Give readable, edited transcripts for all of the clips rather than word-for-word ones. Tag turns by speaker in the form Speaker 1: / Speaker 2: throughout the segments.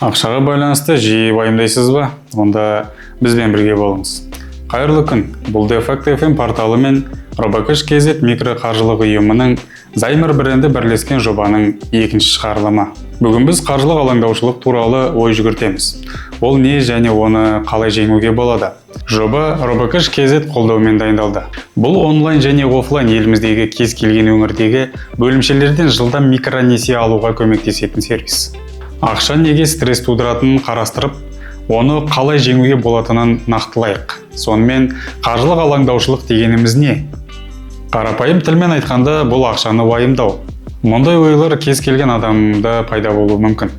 Speaker 1: Ақшаға байланысты жиі уайымдайсыз ба? Онда бізбен бірге болыңыз. Қайырлы күн. Бұл Дефакт FM порталы мен Робокыш KZ микроқаржылық ұйымының Займер бренді бірлескен жобаның екінші шығарылымы. Бүгін біз қаржылық алаңдаушылық туралы ой жүгіртеміз. Ол не және оны қалай жеңуге болады? Жоба Робокыш KZ қолдауымен дайындалды. Бұл онлайн және офлайн еліміздегі кез келген өңірдегі бөлімшелерден жылдам микронесие алуға көмектесетін сервис. Ақша неге стресс тудыратынын қарастырып, оны қалай жеңуге болатынын нақтылайық. Сонымен қаржылық алаңдаушылық дегеніміз не? Қарапайым тілмен айтқанда, бұл ақшаны уайымдау. Мұндай ойлар кез келген адамда пайда болуы мүмкін.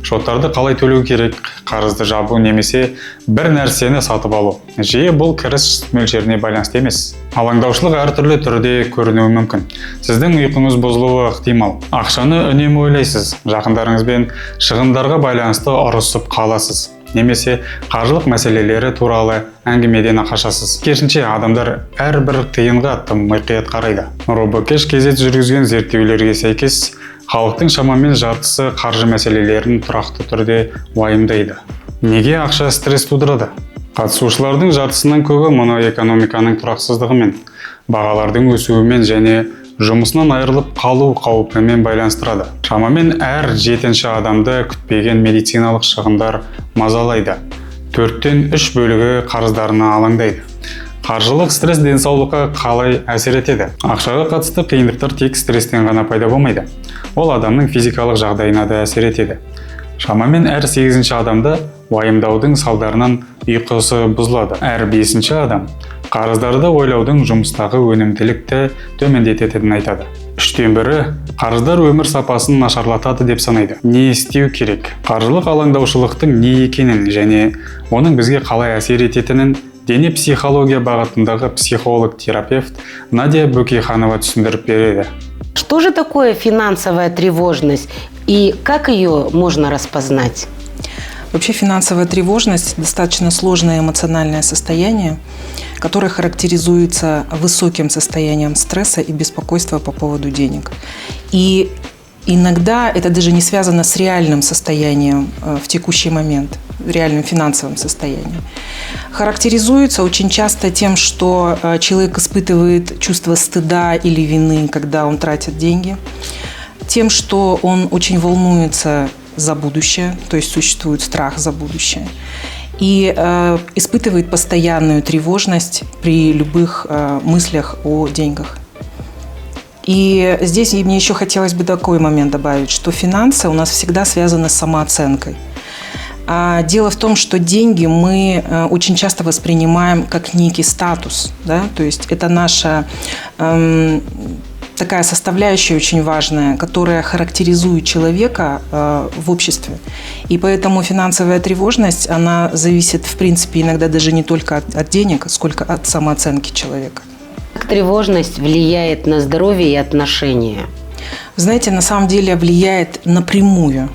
Speaker 1: Шоттарды қалай төлеу керек, қарызды жабу немесе бір нәрсені сатып алу. Жиі бұл кіріс мөлшеріне байланысты емес. Алаңдаушылық әртүрлі түрде көрінуі мүмкін. Сіздің ұйқыңыз бұзылуы ықтимал. Ақшаны үнемі ойлайсыз, жақындарыңызбен шығындарға байланысты ұрысып қаласыз. Немесе қаржылық мәселелері туралы әңгімеден қашасыз. Керісінше адамдар әрбір тиынға тым мұқият қарайды. Робокыш KZ жүргізген зерттеулерге сәйкес, халықтың шамамен жартысы қаржы мәселелерін тұрақты түрде уайымдайды. Неге ақша стресс тудырады? Қатысушылардың жартысынан көбі мұны экономиканың тұрақсыздығымен, бағалардың өсуімен және жұмысынан айырылып қалу қаупімен байланыстырады. Шамамен әр 7-ші адамды күтпеген медициналық шығындар мазалайды. 4-тен 3 бөлігі қарыздарына алаңдайды. Қаржылық стресс денсаулыққа қалай әсер етеді? Ақшаға қатысты қиындықтар тек стресстен ғана пайда болмайды. Ол адамның физикалық жағдайына да әсер етеді. Шамамен әр 8-ші адамда уайымдаудың салдарынан ұйқысы бұзылады. Әр 5-ші адам қарыздарды ойлаудың жұмыстағы өнімділікті төмендететінін айтады. 3-тен бірі қарыздар өмір сапасын нашарлатады деп санайды. Не істеу керек? Қаржылық алаңдаушылықтың не екенін және оның бізге қалай әсер ететінін дене психология бағытындағы психолог-терапевт Надя Бөкейханова түсіндіріп береді.
Speaker 2: Что же такое финансовая тревожность и как ее можно распознать?
Speaker 3: Вообще финансовая тревожность – достаточно сложное эмоциональное состояние, которое характеризуется высоким состоянием стресса и беспокойства по поводу денег. И иногда это даже не связано с реальным состоянием в текущий момент, реальным финансовым состоянием. Характеризуется очень часто тем, что человек испытывает чувство стыда или вины, когда он тратит деньги, тем, что он очень волнуется за будущее, то есть существует страх за будущее, и испытывает постоянную тревожность при любых мыслях о деньгах. И здесь мне еще хотелось бы такой момент добавить, что финансы у нас всегда связаны с самооценкой. Дело в том, что деньги мы очень часто воспринимаем как некий статус, да? То есть это наша такая составляющая очень важная, которая характеризует человека в обществе. И поэтому финансовая тревожность, она зависит, в принципе, иногда даже не только от денег, сколько от самооценки человека.
Speaker 2: Как тревожность влияет на здоровье и отношения?
Speaker 3: Знаете, на самом деле влияет напрямую.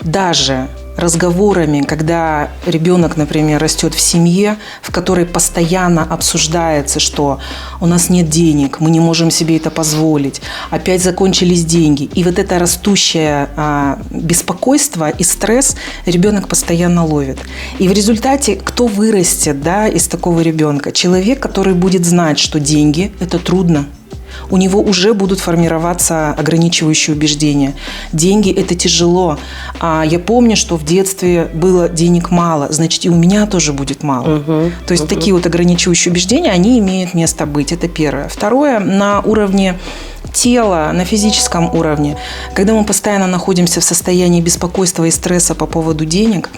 Speaker 3: Даже разговорами, когда ребенок, например, растет в семье, в которой постоянно обсуждается, что у нас нет денег, мы не можем себе это позволить, опять закончились деньги. И вот это растущее беспокойство и стресс ребенок постоянно ловит. И в результате кто вырастет, да, из такого ребенка? Человек, который будет знать, что деньги – это трудно. У него уже будут формироваться ограничивающие убеждения. Деньги – это тяжело. Я помню, что в детстве было денег мало, значит, и у меня тоже будет мало. То есть такие вот ограничивающие убеждения, они имеют место быть. Это первое. Второе, на уровне тела, на физическом уровне, когда мы постоянно находимся в состоянии беспокойства и стресса по поводу денег,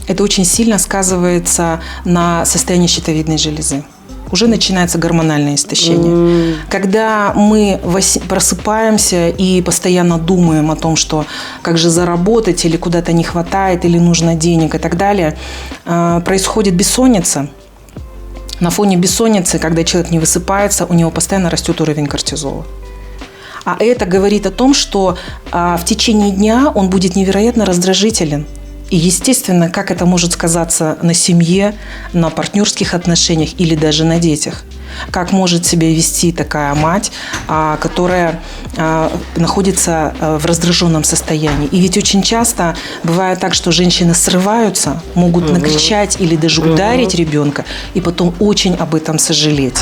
Speaker 3: это очень сильно сказывается на состоянии щитовидной железы. Уже начинается гормональное истощение. Когда мы просыпаемся и постоянно думаем о том, что как же заработать, или куда-то не хватает, или нужно денег и так далее, происходит бессонница. На фоне бессонницы, когда человек не высыпается, у него постоянно растет уровень кортизола. А это говорит о том, что в течение дня он будет невероятно раздражителен. И, естественно, как это может сказаться на семье, на партнерских отношениях или даже на детях. как может себя вести такая мать, которая находится в раздраженном состоянии. И ведь очень часто бывает так, что женщины срываются, могут накричать или даже ударить ребенка, и потом очень об этом сожалеть.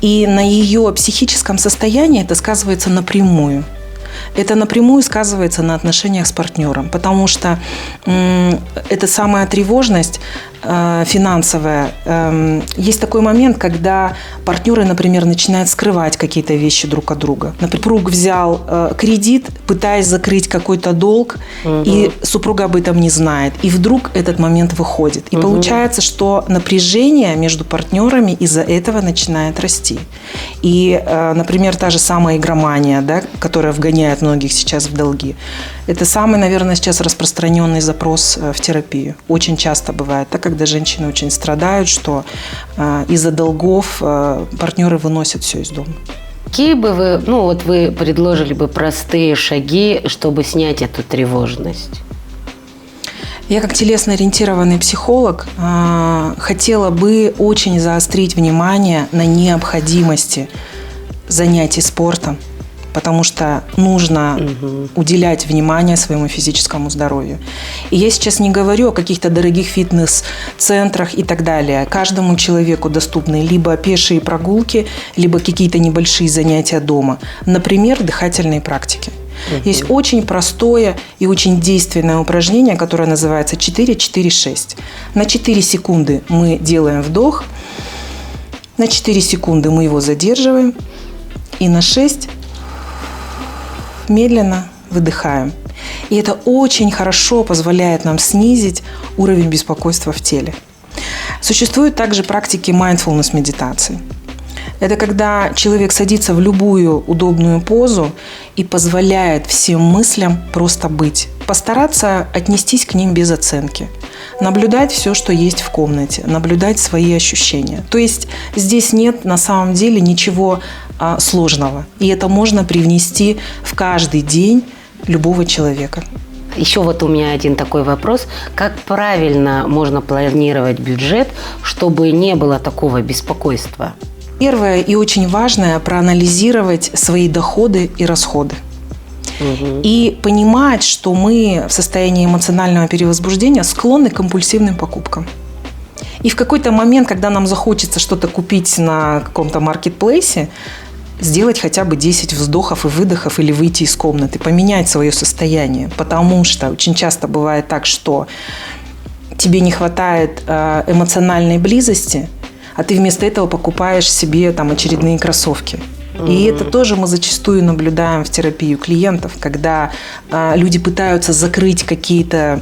Speaker 3: И на ее психическом состоянии это сказывается напрямую. Это напрямую сказывается на отношениях с партнером, потому что эта самая тревожность финансовая. Есть такой момент, когда партнеры, например, начинают скрывать какие-то вещи друг от друга. Например, супруг взял кредит, пытаясь закрыть какой-то долг, и супруга об этом не знает. И вдруг этот момент выходит. И получается, что напряжение между партнерами из-за этого начинает расти. И, например, та же самая игромания, да, которая вгоняет многих сейчас в долги. Это самый, наверное, сейчас распространенный запрос в терапию. Очень часто бывает так, когда женщины очень страдают, что из-за долгов партнеры выносят все из дома.
Speaker 2: Какие бы вы предложили бы простые шаги, чтобы снять эту тревожность?
Speaker 3: Я как телесно-ориентированный психолог хотела бы очень заострить внимание на необходимости занятий спортом, потому что нужно уделять внимание своему физическому здоровью. И я сейчас не говорю о каких-то дорогих фитнес-центрах и так далее. Каждому человеку доступны либо пешие прогулки, либо какие-то небольшие занятия дома. Например, дыхательные практики. Есть очень простое и очень действенное упражнение, которое называется 4-4-6. На 4 секунды мы делаем вдох, на 4 секунды мы его задерживаем, и на 6 медленно выдыхаем. И это очень хорошо позволяет нам снизить уровень беспокойства в теле. Существуют также практики mindfulness медитации. Это когда человек садится в любую удобную позу и позволяет всем мыслям просто быть. Постараться отнестись к ним без оценки. Наблюдать все, что есть в комнате. Наблюдать свои ощущения. То есть здесь нет на самом деле ничего сложного. И это можно привнести в каждый день любого человека.
Speaker 2: Еще вот у меня один такой вопрос. Как правильно можно планировать бюджет, чтобы не было такого беспокойства?
Speaker 3: Первое и очень важное – проанализировать свои доходы и расходы. И понимать, что мы в состоянии эмоционального перевозбуждения склонны к компульсивным покупкам. И в какой-то момент, когда нам захочется что-то купить на каком-то маркетплейсе, сделать хотя бы 10 вздохов и выдохов или выйти из комнаты, поменять свое состояние. Потому что очень часто бывает так, что тебе не хватает эмоциональной близости, а ты вместо этого покупаешь себе там очередные кроссовки. И это тоже мы зачастую наблюдаем в терапии у клиентов, когда люди пытаются закрыть какие-то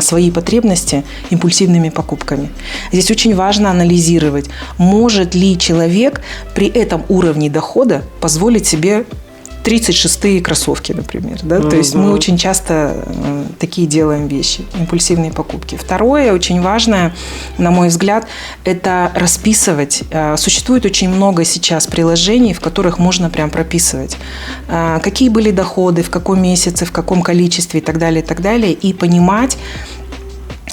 Speaker 3: свои потребности импульсивными покупками. Здесь очень важно анализировать, может ли человек при этом уровне дохода позволить себе 36-е кроссовки, например. Да? То есть мы очень часто такие делаем вещи, импульсивные покупки. Второе, очень важное, на мой взгляд, это расписывать. Существует очень много сейчас приложений, в которых можно прям прописывать, какие были доходы, в каком месяце, в каком количестве и так далее, и понимать,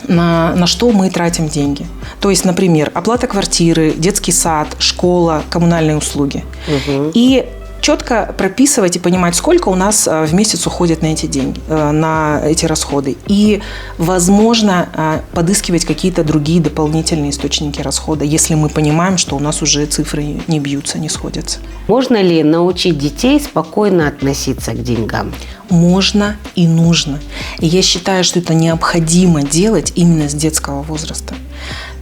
Speaker 3: на что мы тратим деньги. То есть, например, оплата квартиры, детский сад, школа, коммунальные услуги. И четко прописывать и понимать, сколько у нас в месяц уходит на эти деньги, на эти расходы. И, возможно, подыскивать какие-то другие дополнительные источники расхода, если мы понимаем, что у нас уже цифры не бьются, не сходятся.
Speaker 2: Можно ли научить детей спокойно относиться к деньгам?
Speaker 3: Можно и нужно. И я считаю, что это необходимо делать именно с детского возраста.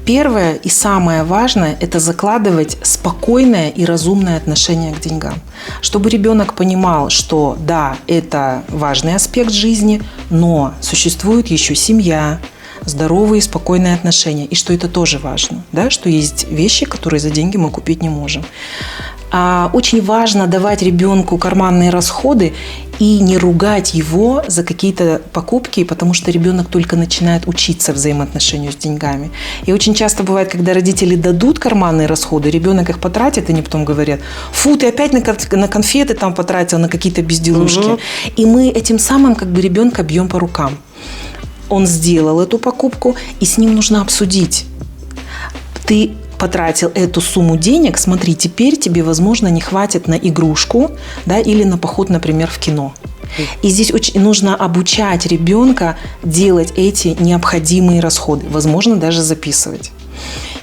Speaker 3: Первое и самое важное – это закладывать спокойное и разумное отношение к деньгам. Чтобы ребенок понимал, что да, это важный аспект жизни, но существует еще семья, здоровые и спокойные отношения, и что это тоже важно, да, что есть вещи, которые за деньги мы купить не можем. Очень важно давать ребенку карманные расходы и не ругать его за какие-то покупки, потому что ребенок только начинает учиться взаимоотношению с деньгами. И очень часто бывает, когда родители дадут карманные расходы, ребенок их потратит, и они потом говорят: фу, ты опять на конфеты там потратил, на какие-то безделушки. И мы этим самым как бы ребенка бьем по рукам. Он сделал эту покупку, и с ним нужно обсудить. Ты потратил эту сумму денег, смотри, теперь тебе, возможно, не хватит на игрушку, да, или на поход, например, в кино. И здесь очень нужно обучать ребенка делать эти необходимые расходы, возможно, даже записывать.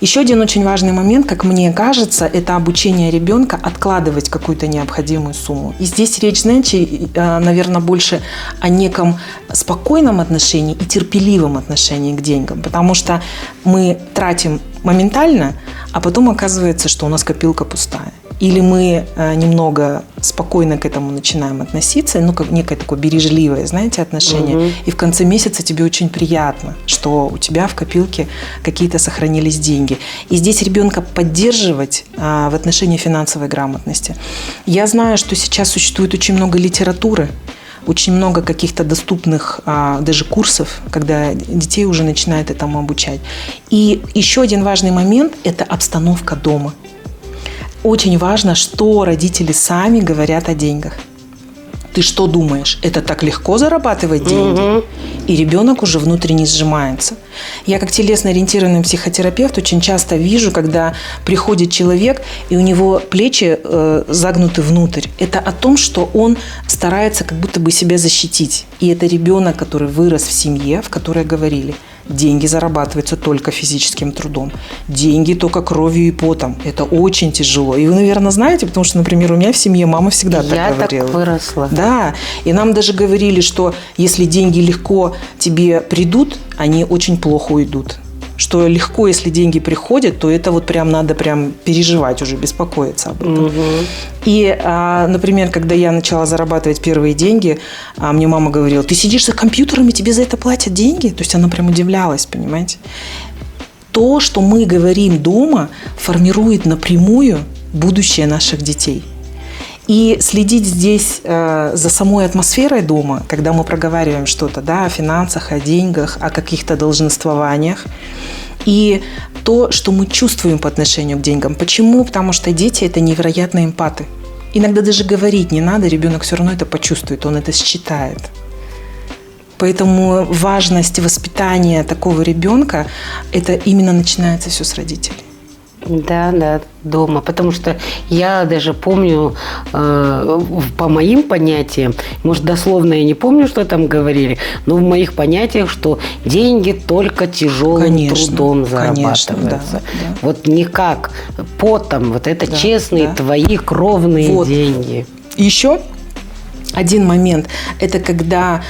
Speaker 3: Еще один очень важный момент, как мне кажется, это обучение ребенка откладывать какую-то необходимую сумму. И здесь речь, знаете, наверное, больше о неком спокойном отношении и терпеливом отношении к деньгам, потому что мы тратим моментально, а потом оказывается, что у нас копилка пустая. Или мы немного спокойно к этому начинаем относиться, ну, как некое такое бережливое, знаете, отношение. И в конце месяца тебе очень приятно, что у тебя в копилке какие-то сохранились деньги. И здесь ребенка поддерживать в отношении финансовой грамотности. Я знаю, что сейчас существует очень много литературы, очень много каких-то доступных даже курсов, когда детей уже начинают этому обучать. И еще один важный момент – это обстановка дома. Очень важно, что родители сами говорят о деньгах. Ты что думаешь, это так легко зарабатывать деньги? И ребенок уже внутренне сжимается. Я как телесно-ориентированный психотерапевт очень часто вижу, когда приходит человек, и у него плечи загнуты внутрь. Это о том, что он старается как будто бы себя защитить. И это ребенок, который вырос в семье, в которой говорили: деньги зарабатываются только физическим трудом. Деньги только кровью и потом. Это очень тяжело. И вы, наверное, знаете, потому что, например, у меня в семье мама всегда так говорила.
Speaker 2: Я так выросла.
Speaker 3: Да. И нам даже говорили, что если деньги легко тебе придут, они очень плохо уйдут. Что легко, если деньги приходят, то это вот прям надо прям переживать уже, беспокоиться об этом. И, например, когда я начала зарабатывать первые деньги, мне мама говорила: ты сидишь за компьютером, и тебе за это платят деньги? То есть она прям удивлялась, понимаете? То, что мы говорим дома, формирует напрямую будущее наших детей. И следить здесь за самой атмосферой дома, когда мы проговариваем что-то, да, о финансах, о деньгах, о каких-то долженствованиях, и то, что мы чувствуем по отношению к деньгам. Почему? Потому что дети – это невероятные эмпаты. Иногда даже говорить не надо, ребенок все равно это почувствует, он это считает. Поэтому важность воспитания такого ребенка – это именно начинается все с родителей.
Speaker 2: Да, дома. Потому что я даже помню, по моим понятиям, может, дословно я не помню, что там говорили, но в моих понятиях, что деньги только тяжелым трудом зарабатываются. Да. Вот никак потом, вот это честные твои кровные деньги.
Speaker 3: Еще один момент – это когда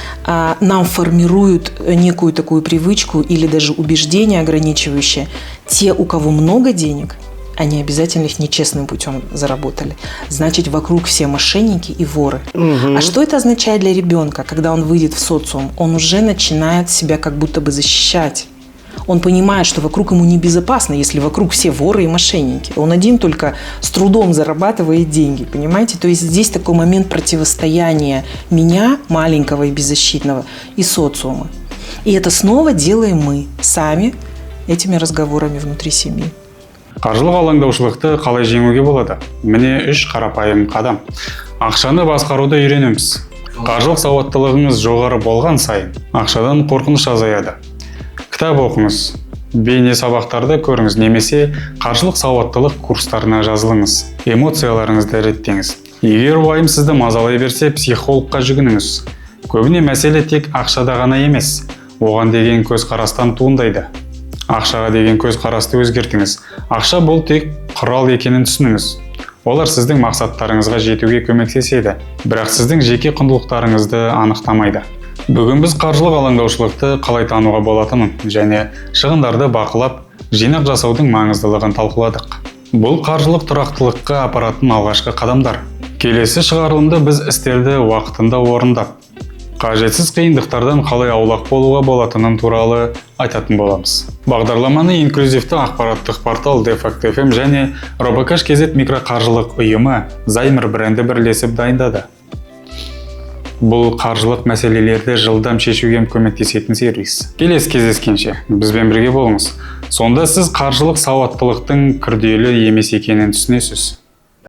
Speaker 3: нам формируют некую такую привычку или даже убеждение ограничивающее. Те, у кого много денег, они обязательно их нечестным путем заработали. Значит, вокруг все мошенники и воры. А что это означает для ребенка, когда он выйдет в социум? Он уже начинает себя как будто бы защищать. Он понимает, что вокруг ему небезопасно, если вокруг все воры и мошенники. Он один только с трудом зарабатывает деньги, понимаете? То есть здесь такой момент противостояния меня, маленького и беззащитного, и социума. И это снова делаем мы сами этими разговорами внутри семьи.
Speaker 1: Қаржылық алаңдаушылықты қалай жеңуге болады? Міне 3 қарапайым қадам. Ақшаны басқаруды үйренеміз. Қаржылық сауаттылығыңыз жоғары болған сайын ақшадан қорқыныш азаяды. Кітап оқыңыз, бейне сабақтарды көріңіз, немесе қаржылық сауаттылық курстарына жазылыңыз. Эмоцияларыңызды реттеңіз. Егер уайым сізді мазалай берсе, психологқа жүгініңіз. Көбіне мәселе тек ақшада ғана емес, оған деген көзқарастан туындайды. Ақшаға деген көзқарасты өзгертіңіз. Ақша бұл тек құрал екенін түсініңіз. Олар сіздің мақсаттарыңызға жетуге көмектеседі, бірақ сіздің жеке құндылықтарыңызды анықтамайды. Бүгін біз қаржылық алаңдаушылықты қалай тануға болатынын және шығындарды бақылап, жинақ жасаудың маңыздылығын талқыладық. Бұл қаржылық тұрақтылыққа апаратын алғашқы қадамдар. Келесі шығарылымда біз істерді уақытында орындап, қажетсіз қиындықтардан қалай аулақ болуға болатынын туралы айтатын боламыз. Бағдарламаны инклюзивті ақпараттық портал Defakt.fm және Робокаш.kz микроқаржылық ұйымы Займер бренді бірлесіп дайындады. Бұл қаржылық мәселелерді жылдам шешуге көмектесетін сервис. Келесі кездескенше бізбен бірге болыңыз. Сонда сіз қаржылық сауаттылықтың күрделі емес екенін түсінесіз.